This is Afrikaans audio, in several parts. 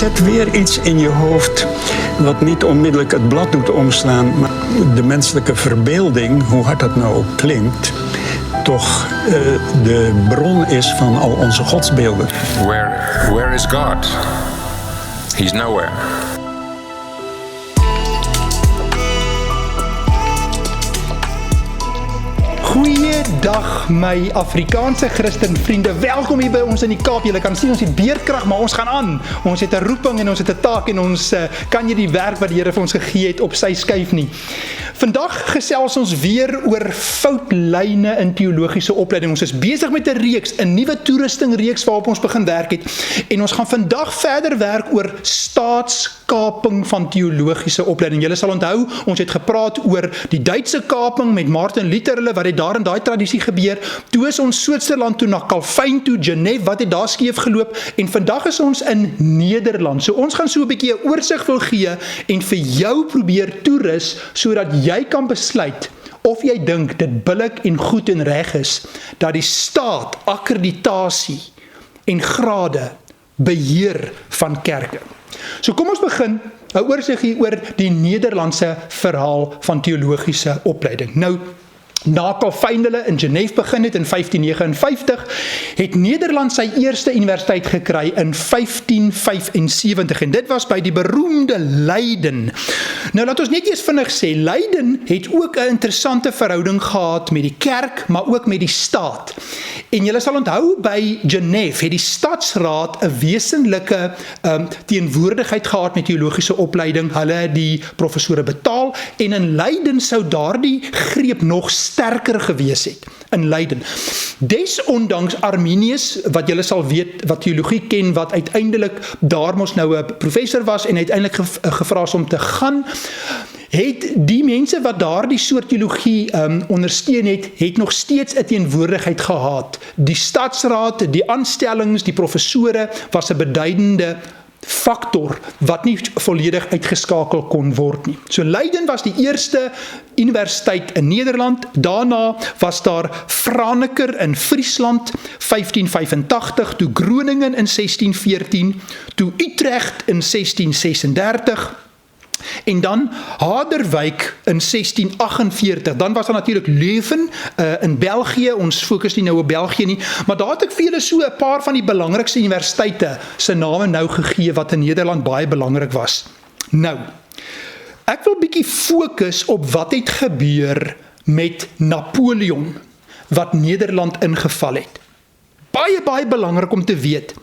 Zet weer iets in je hoofd wat niet onmiddellijk het blad doet omslaan, maar de menselijke verbeelding, hoe hard dat nou ook klinkt, toch de bron is van al onze godsbeelden. Where is God? He's nowhere. Goeiedag my Afrikaanse Christenvriende, welkom hier by ons in die Kaap. Julle kan sien ons het beerkrag, maar ons gaan aan. Ons het 'n roeping en ons het 'n taak en ons kan nie die werk wat die Here vir ons gegee het op sy skuif nie. Vandag gesels ons weer oor foutlyne in teologiese opleiding. Ons is besig met 'n reeks, 'n nuwe toerustingreeks waarop ons begin werk het. En ons gaan vandag verder werk oor staatskaping van teologiese opleiding. Julle sal onthou, ons het gepraat oor die Duitse kaping met Martin Luther, wat het daar in daai tradisie gebeur. Toe is ons Switserland toe na Calvin toe, Genève, wat het daar skeef geloop, en vandag is ons in Nederland. So ons gaan so 'n bietjie 'n oorsig wil gee en vir jou probeer toerus, sodat jy kan besluit of jy dink dit billik en goed en reg is, dat die staat akkreditasie en grade beheer van kerke. So kom ons begin 'n oorsig hier oor die Nederlandse verhaal van teologiese opleiding. Nou, na Calvin hulle in Genève begin het in 1559, het Nederland sy eerste universiteit gekry in 1575 en dit was by die beroemde Leiden. Nou laat ons net eers vinnig sê, Leiden het ook 'n interessante verhouding gehad met die kerk, maar ook met die staat. En julle sal onthou, by Genève het die stadsraad 'n wesenlike teenwoordigheid gehad met teologiese opleiding. Hulle het die professore betaal en in Leiden sou daardie greep nog sterker gewees het, in Leiden. Desondanks Arminius, wat julle sal weet, wat teologie ken, wat uiteindelik daar mos nou 'n professor was en uiteindelik gevra is om te gaan, het die mense wat daar die soort teologie ondersteun het nog steeds 'n teenwoordigheid gehad. Die stadsraad, die aanstellings, die professore was 'n beduidende faktor wat nie volledig uitgeskakel kon word nie. So Leiden was die eerste universiteit in Nederland. Daarna was daar Franeker in Friesland 1585, toe Groningen in 1614, toe Utrecht in 1636, en dan Harderwijk in 1648. Dan was daar natuurlik Leuven in België. Ons fokus nie nou op België nie, maar daar het ek vir julle so 'n paar van die belangrikste universiteite se name nou gegee wat in Nederland baie belangrik was. Nou, ek wil bietjie fokus op wat het gebeur met Napoleon wat Nederland ingeval het. Baie belangrik om te weet.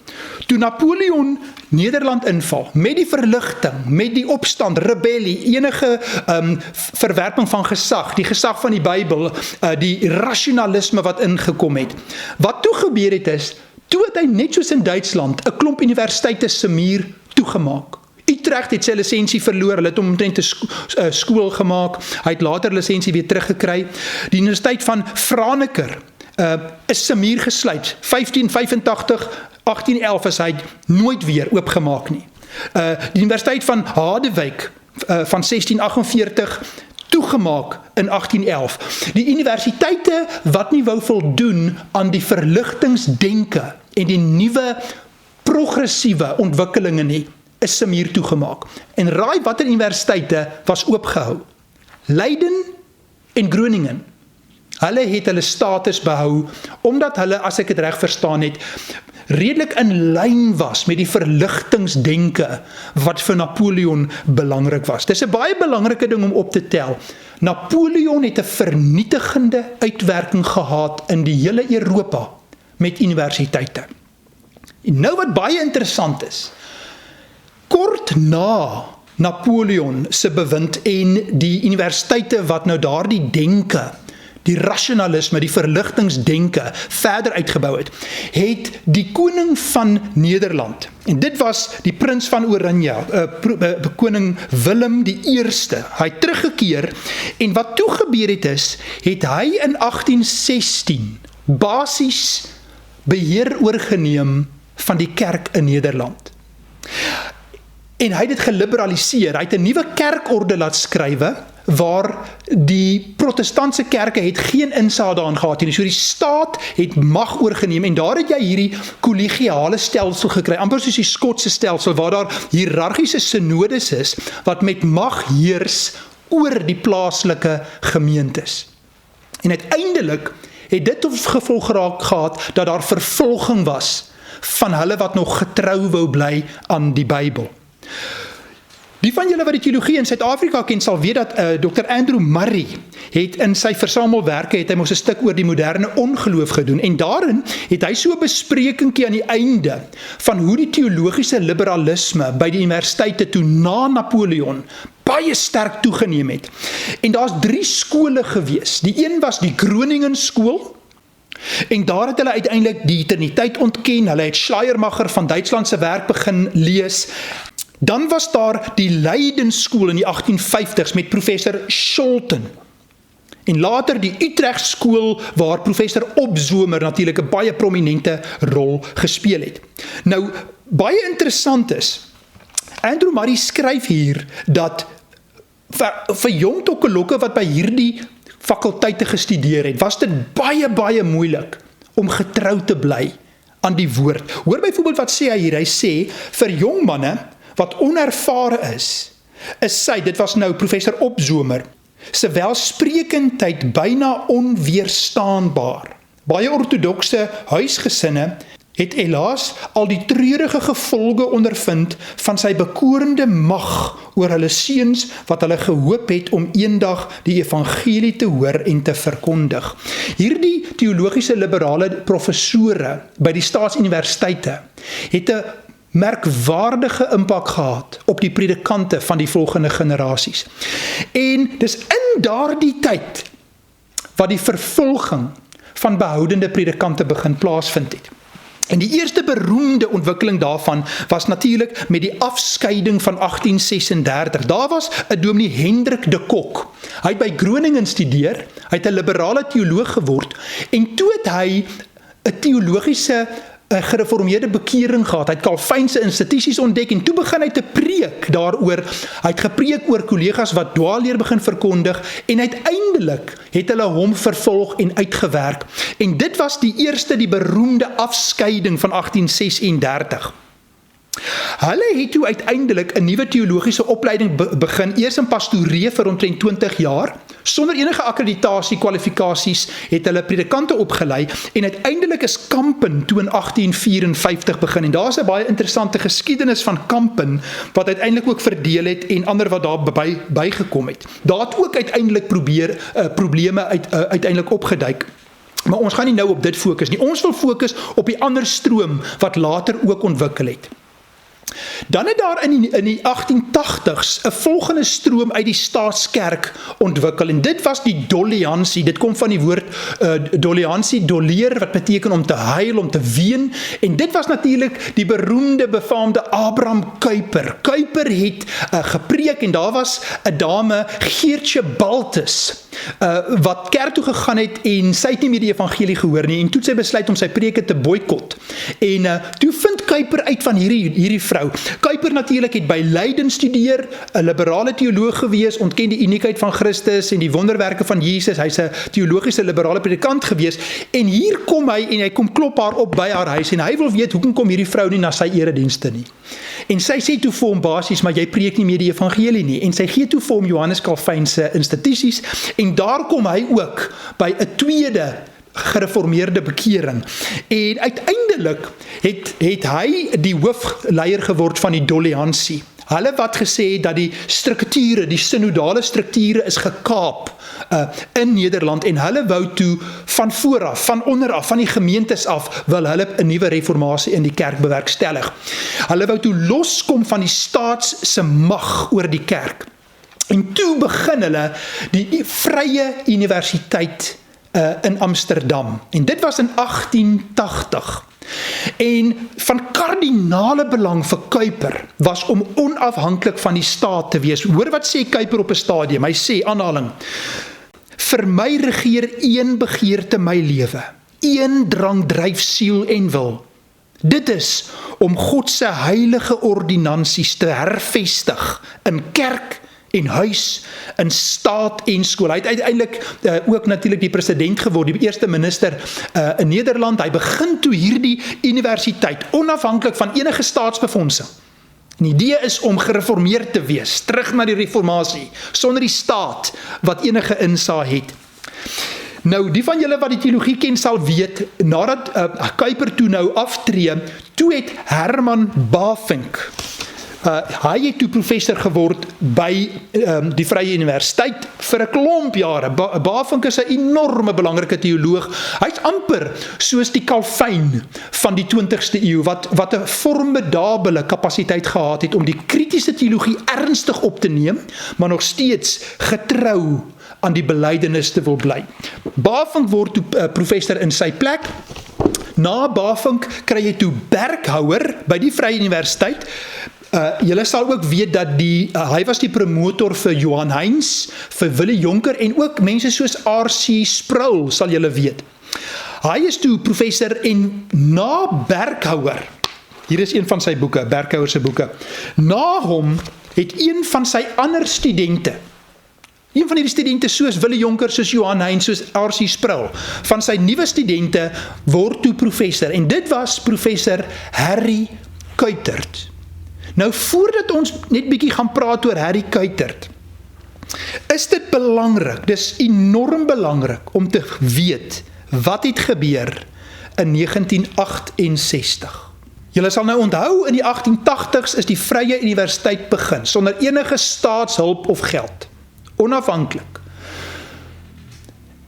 Toe Napoleon Nederland inval, met die verligting, met die opstand, rebellie, enige verwerping van gesag, die gesag van die Bybel, die rationalisme wat ingekom het. Wat toe gebeur het is, toe het hy net soos in Duitsland 'n klomp universiteite se muur toegemaak. Utrecht het sy lisensie verloor, hulle het hom omtrent 'n skool gemaak, hy het later lisensie weer teruggekry. Die Universiteit van Franeker is sy muur gesluit, 1585, 1811 is hy nooit weer oopgemaak nie. Die Universiteit van Harderwijk van 1648 toegemaak in 1811. Die universiteite wat nie wou voldoen aan die verligtingsdenke en die nuwe progressiewe ontwikkelinge nie, is sy muur toegemaak. En raai watter universiteite was oopgehou? Leiden en Groningen. Hulle het hulle status behou, omdat hulle, as ek het reg verstaan het, redelik in lyn was met die verligtingsdenke wat vir Napoleon belangrik was. Dis 'n baie belangrike ding om op te tel. Napoleon het 'n vernietigende uitwerking gehad in die hele Europa met universiteite. En nou wat baie interessant is, kort na Napoleon se bewind en die universiteite wat nou daardie denke, die rationalisme, die verligtingsdenke verder uitgebou het die koning van Nederland, en dit was die prins van Oranje, koning Willem die Eerste, hy het teruggekeer, en wat toe gebeur het hy in 1816 basies beheer oorgeneem van die kerk in Nederland. En hy het dit geliberaliseer, hy het 'n nuwe kerkorde laat skrywe, waar die protestantse kerke het geen insaag daarin gehad nie, so die staat het mag oorgeneem, en daar het jy hierdie kollegiale stelsel gekry, amper soos die Skotse stelsel, waar daar hiërarchiese synodes is, wat met mag heers oor die plaaslike gemeentes. En uiteindelik het dit tot gevolg gehad, dat daar vervolging was, van hulle wat nog getrou wou bly aan die Bybel. Die van julle wat die teologie in Suid-Afrika ken, sal weet dat Dr. Andrew Murray het in sy versamelwerke, het hy mos 'n stuk oor die moderne ongeloof gedoen, en daarin het hy so 'n besprekingkie aan die einde, van hoe die teologiese liberalisme by die universiteite toe na Napoleon baie sterk toegeneem het. En daar's 3 skole gewees. Die een was die Groningen skool, en daar het hulle uiteindelik die eterniteit ontken, hulle het Schleiermacher van Duitsland se werk begin lees. Dan was daar die Leiden skool in die 1850s met professor Scholten. En later die Utrecht skool waar professor Opzomer natuurlik 'n baie prominente rol gespeel het. Nou, baie interessant is, Andrew Murray skryf hier dat vir jong tokkelokke wat by hierdie fakulteite gestudeer het, was dit baie moeilik om getrou te bly aan die woord. Hoor byvoorbeeld wat sê hy hier, hy sê, vir jong manne wat onervare is sy, dit was nou professor Opzomer, se welsprekendheid byna onweerstaanbaar. Baie ortodokse huisgesinne het helaas al die treurige gevolge ondervind van sy bekorende mag oor hulle seuns wat hulle gehoop het om eendag die evangelie te hoor en te verkondig. Hierdie teologiese liberale professore by die staatsuniversiteite het 'n merkwaardige impak gehad op die predikante van die volgende generasies. En dis in daardie tyd wat die vervolging van behoudende predikante begin plaasvind het. En die eerste beroemde ontwikkeling daarvan was natuurlik met die afskeiding van 1836. Daar was 'n dominee Hendrik de Kok. Hy het by Groningen studeer, hy het 'n liberale teoloog geword, en toe het hy 'n teologiese 'n gereformeerde bekering gehad. Hy het Calvynse instituties ontdek, en toe begin hy te preek daaroor. Hy het gepreek oor kollegas wat dwaalleer begin verkondig, en uiteindelik het hulle hom vervolg en uitgewerk. En dit was die beroemde afskeiding van 1836. Hulle het toe uiteindelik 'n nuwe teologiese opleiding begin, eers in pastoree vir omtrent 20 jaar, sonder enige akkreditasie, kwalifikasies, het hulle predikante opgelei, en uiteindelik is Kampen toe in 1854 begin, en daar is 'n baie interessante geskiedenis van Kampen, wat uiteindelik ook verdeel het, en ander wat daar bygekom het. Daar het ook uiteindelik probleme uiteindelik opgeduik. Maar ons gaan nie nou op dit fokus nie, ons wil fokus op die ander stroom, wat later ook ontwikkel het. Dan het daar in die 1880s 'n volgende stroom uit die staatskerk ontwikkel, en dit was die doleansie. Dit kom van die woord doleansie, doleer, wat beteken om te huil, om te ween, en dit was natuurlik die beroemde, befaamde Abraham Kuyper. Kuyper het gepreek, en daar was 'n dame, Geertje Baltus, wat kerk toe gegaan het, en sy het nie meer die evangelie gehoor nie, en toe sy besluit om sy preke te boykot. En toe vind Kuyper uit van hierdie vrou. Kuyper natuurlik het by Leiden studeer, 'n liberale teoloog gewees, ontken die uniekheid van Christus en die wonderwerke van Jesus. Hy's 'n teologiese liberale predikant gewees, en hier kom hy, en hy kom klop haar op by haar huis, en hy wil weet, hoekom kom hierdie vrou nie na sy eredienste nie? En sy sê toe vir hom basies, maar jy preek nie meer die evangelie nie, en sy gee toe vir hom Johannes Calvynse instituties, en daar kom hy ook by 'n tweede gereformeerde bekering. En uiteindelik het hy die hoofleier geword van die doleansie. Hulle wat gesê het dat die strukture, die synodale strukture is gekaap in Nederland, en hulle wou toe van vooraf, van onderaf, van die gemeentes af, wil hulle 'n nuwe reformatie in die kerk bewerkstellig. Hulle wou toe loskom van die staats se mag oor die kerk. En toe begin hulle die vrye universiteit in Amsterdam. En dit was in 1880. En van kardinale belang vir Kuyper was om onafhanklik van die staat te wees. Hoor wat sê Kuyper op 'n stadium, hy sê, aanhaling, vir my regeer een begeerte my lewe, een drang dryf siel en wil. Dit is om God se heilige ordinansies te hervestig in kerk en huis, in staat en skool. Hy het uiteindelik ook natuurlik die president geword, die eerste minister in Nederland. Hy begin toe hierdie universiteit, onafhanklik van enige staatsbefondsing. Die idee is om gereformeerd te wees, terug na die reformatie, sonder die staat wat enige insaag het. Nou, die van julle wat die teologie ken sal weet, nadat Kuyper toe nou aftree, toe het Herman Bavinck, hy het toe professor geword by die Vrye Universiteit vir 'n klomp jare. Bavinck is 'n enorme belangrike teoloog. Hy's amper soos die Calvin van die 20ste eeu, wat 'n formidabele kapasiteit gehad het om die kritiese teologie ernstig op te neem, maar nog steeds getrou aan die belydenis te wil bly. Bavinck word toe professor in sy plek. Na Bavinck kry jy toe Berkhouwer by die Vrye Universiteit. Julle sal ook weet dat hy was die promotor vir Johan Heinz, vir Willie Jonker en ook mense soos R.C. Sproul, sal julle weet. Hy is toe professor en na Berkhouwer, hier is een van sy boeke, Berkhouwer se boeke, na hom het een van sy ander studente, een van die studente soos Willie Jonker, soos Johan Heinz, soos R.C. Sproul, van sy nuwe studente word toe professor en dit was professor Harry Kuitert. Nou, voordat ons net bietjie gaan praat oor Harry Kuitert, is dit belangrik, dis enorm belangrik om te weet wat het gebeur in 1968. Julle sal nou onthou, in die 1880s is die Vrye Universiteit begin, sonder enige staatshulp of geld, onafhanklik.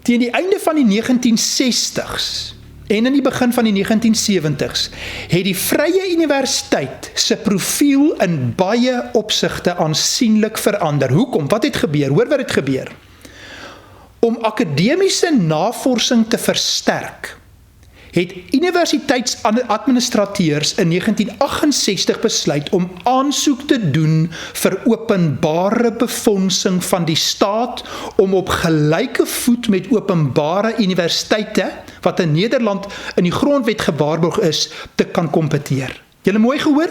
Teen die einde van die 1960s, en in die begin van die 1970s, het die Vrye Universiteit se profiel in baie opsigte aansienlik verander. Hoekom? Wat het gebeur? Hoor wat het gebeur. Om akademiese navorsing te versterk, het universiteitsadministrateurs in 1968 besluit om aansoek te doen vir openbare befondsing van die staat om op gelyke voet met openbare universiteite, wat in Nederland in die grondwet gewaarborg is, te kan kompeteer. Julle mooi gehoor?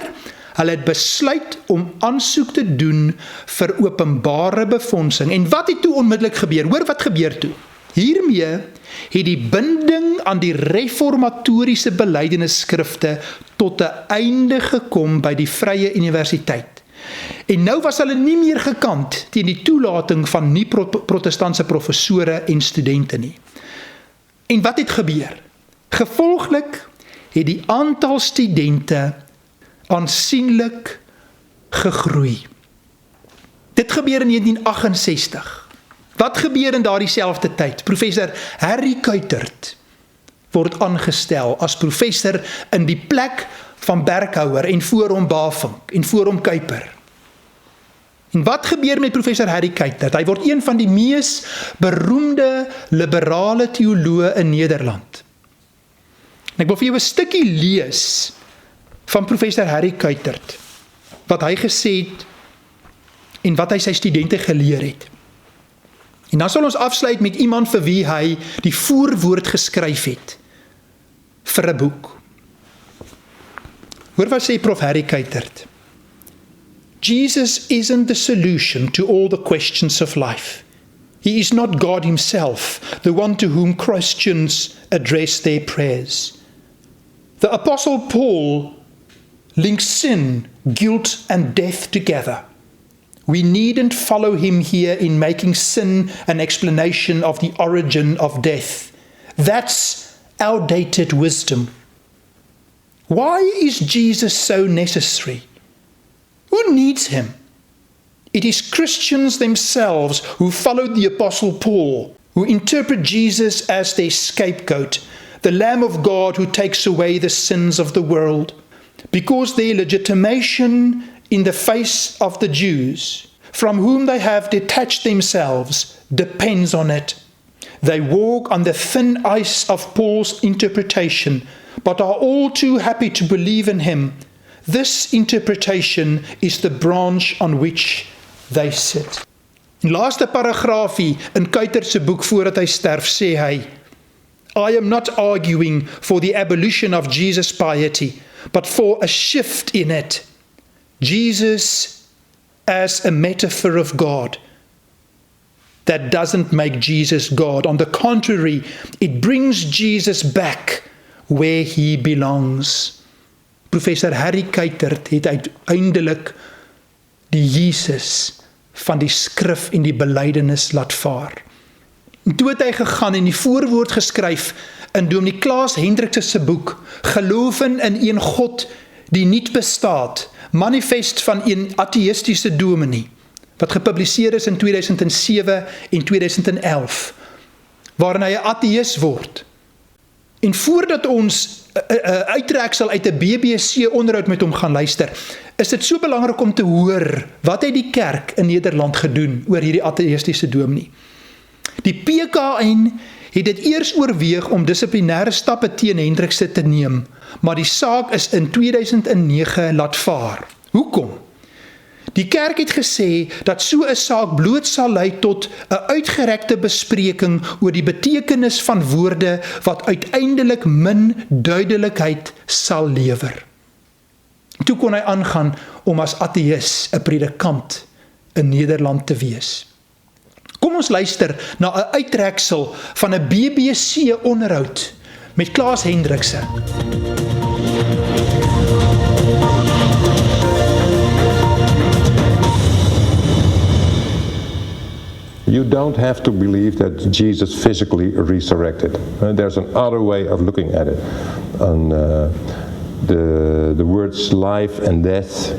Hulle het besluit om aansoek te doen vir openbare befondsing. En wat het toe onmiddellik gebeur? Hoor wat gebeur toe? Hiermee het die binding aan die reformatoriese belydenisskrifte tot 'n einde gekom by die Vrye Universiteit. En nou was hulle nie meer gekant teen die toelating van nie-protestantse professore en studente nie. En wat het gebeur? Gevolglik het die aantal studente aansienlik gegroei. Dit gebeur in 1968. Wat gebeur in daardie selfde tyd? Professor Harry Kuitert word aangestel as professor in die plek van Berkhouwer en voor hom Bavinck en voor hom Kuyper. En wat gebeur met professor Harry Kuitert? Hy word een van die mees beroemde liberale teoloë in Nederland. En ek wil vir jou 'n stukkie lees van professor Harry Kuitert, wat hy gesê het en wat hy sy studente geleer het. En dan sal ons afsluit met iemand vir wie hy die voorwoord geskryf het vir 'n boek. Hoor wat sê prof Harry Kuitert. Jesus isn't the solution to all the questions of life. He is not God himself, the one to whom Christians address their prayers. The Apostle Paul links sin, guilt, and death together. We needn't follow him here in making sin an explanation of the origin of death. That's outdated wisdom. Why is Jesus so necessary? Who needs him? It is Christians themselves who followed the Apostle Paul, who interpret Jesus as their scapegoat, the Lamb of God who takes away the sins of the world, because their legitimation in the face of the Jews, from whom they have detached themselves, depends on it. They walk on the thin ice of Paul's interpretation, but are all too happy to believe in him. This interpretation is the branch on which they sit. Die laaste paragraafie in Kuyter se boek voordat hy sterf, sê hy, I am not arguing for the abolition of Jesus' piety, but for a shift in it. Jesus as a metaphor of God. That doesn't make Jesus God. On the contrary, it brings Jesus back where he belongs. Professor Harry Kuyter het uiteindelik die Jesus van die skrif en die belydenis laat vaar. En toe het hy gegaan en die voorwoord geskryf in Dominee Klaas Hendrikse se boek Geloof in een God die nie bestaat, manifest van een ateïstiese dominee, wat gepubliseer is in 2007 en 2011, waarin hy 'n ateïs word. En voordat ons uittreksel uit 'n BBC onderhoud met hom gaan luister, is dit so belangrik om te hoor wat het die kerk in Nederland gedoen oor hierdie ateïstiese dominee. Die PKN het dit eers oorweeg om dissiplinêre stappe teen Hendrikse te neem, maar die saak is in 2009 laat vaar. Hoekom? Die kerk het gesê dat so 'n saak bloot sal lei tot 'n uitgerekte bespreking oor die betekenis van woorde wat uiteindelik min duidelikheid sal lewer. Toe kon hy aangaan om as ateïs 'n predikant in Nederland te wees. Kom ons luister na 'n uittreksel van 'n BBC onderhoud met Klaas Hendrikse. You don't have to believe that Jesus physically resurrected. There's an other way of looking at it. And the words life and death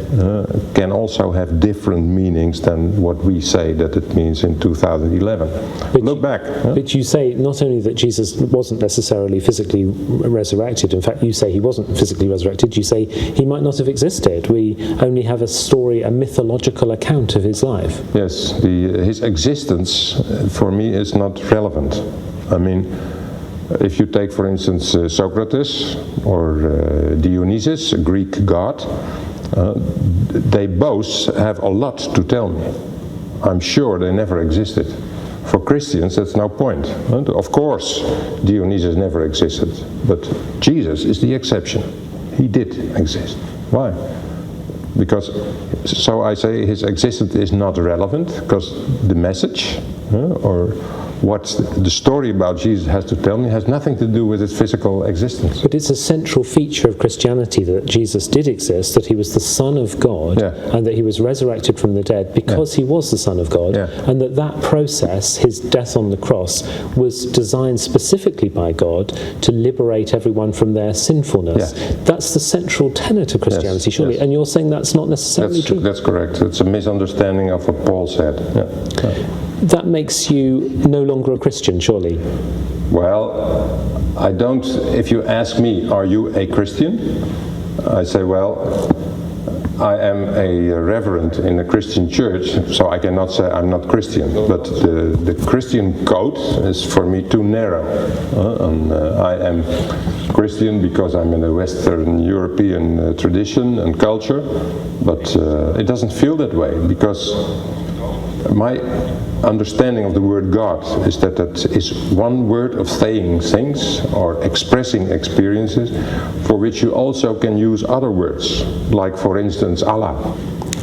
can also have different meanings than what we say that it means in 2011. Look back. But you say not only that Jesus wasn't necessarily physically resurrected, in fact you say he wasn't physically resurrected, you say he might not have existed. We only have a story, a mythological account of his life. Yes, his existence for me is not relevant. I mean, if you take, for instance, Socrates or Dionysus, a Greek god, they both have a lot to tell me. I'm sure they never existed. For Christians, that's no point. Of course, Dionysus never existed, but Jesus is the exception. He did exist. Why? Because, so I say, his existence is not relevant, because the message, or what the story about Jesus has to tell me has nothing to do with his physical existence. But it's a central feature of Christianity that Jesus did exist, that he was the Son of God, and that he was resurrected from the dead because he was the Son of God, and that process, his death on the cross, was designed specifically by God to liberate everyone from their sinfulness. That's the central tenet of Christianity, surely, and you're saying that's not necessarily true? That's correct. It's a misunderstanding of what Paul said. That makes you no longer a Christian, surely? Well, I don't, if you ask me, are you a Christian? I say, well, I am a reverend in a Christian church, so I cannot say I'm not Christian. But the Christian code is for me too narrow. I am Christian because I'm in a Western European tradition and culture, but it doesn't feel that way, because my understanding of the word God is that is one word of saying things or expressing experiences for which you also can use other words, like for instance Allah.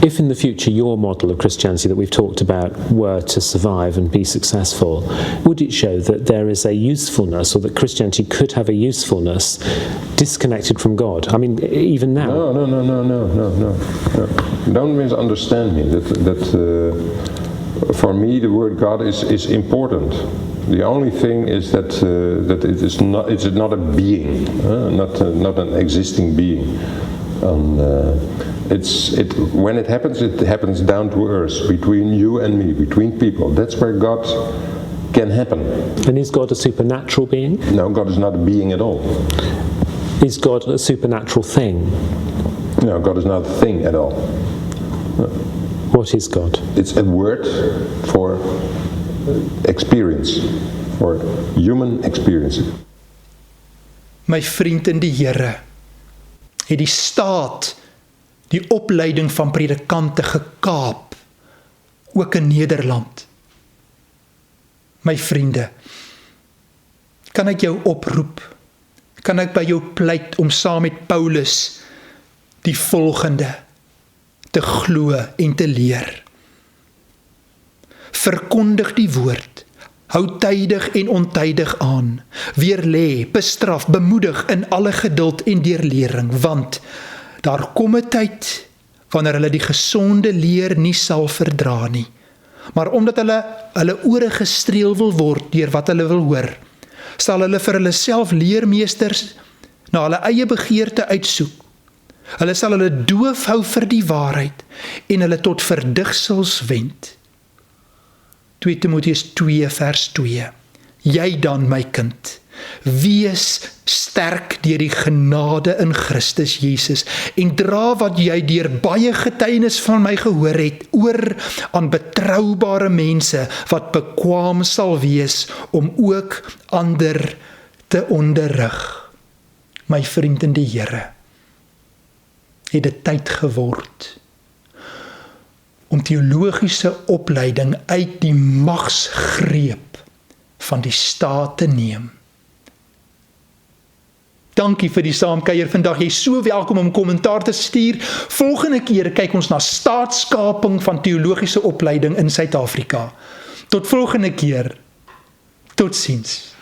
If in the future your model of Christianity that we've talked about were to survive and be successful, would it show that there is a usefulness, or that Christianity could have a usefulness disconnected from God? I mean, even now. No. Don't misunderstand me. For me, the word God is important. The only thing is that it's not a being, not an existing being. When it happens down to earth, between you and me, between people. That's where God can happen. And is God a supernatural being? No, God is not a being at all. Is God a supernatural thing? No, God is not a thing at all. What is God? It's a word for experience, for human experience. My vriend in die Here, het die staat die opleiding van predikante gekaap, ook in Nederland. My vriende, kan ek jou oproep, kan ek by jou pleit om saam met Paulus die volgende te glo en te leer. Verkondig die woord, hou tydig en ontydig aan, weerlê, bestraf, bemoedig in alle geduld en deurlering, want daar kom 'n tyd wanneer hulle die gesonde leer nie sal verdra nie, maar omdat hulle ore gestreel wil word deur wat hulle wil hoor, sal hulle vir hulle self leermeesters na hulle eie begeerte uitsoek. Hulle sal hulle doof hou vir die waarheid en hulle tot verdigsels wend. 2 Timoteus 2 vers 2. Jy dan, my kind, wees sterk deur die genade in Christus Jesus en dra wat jy deur baie getuienis van my gehoor het oor aan betroubare mense wat bekwaam sal wees om ook ander te onderrig. My vriend in die Here, het dit tyd geword om teologiese opleiding uit die magsgreep van die staat te neem. Dankie vir die saamkuier vandag. Jy is so welkom om kommentaar te stuur. Volgende keer kyk ons na staatskaping van teologiese opleiding in Suid-Afrika. Tot volgende keer. Totsiens.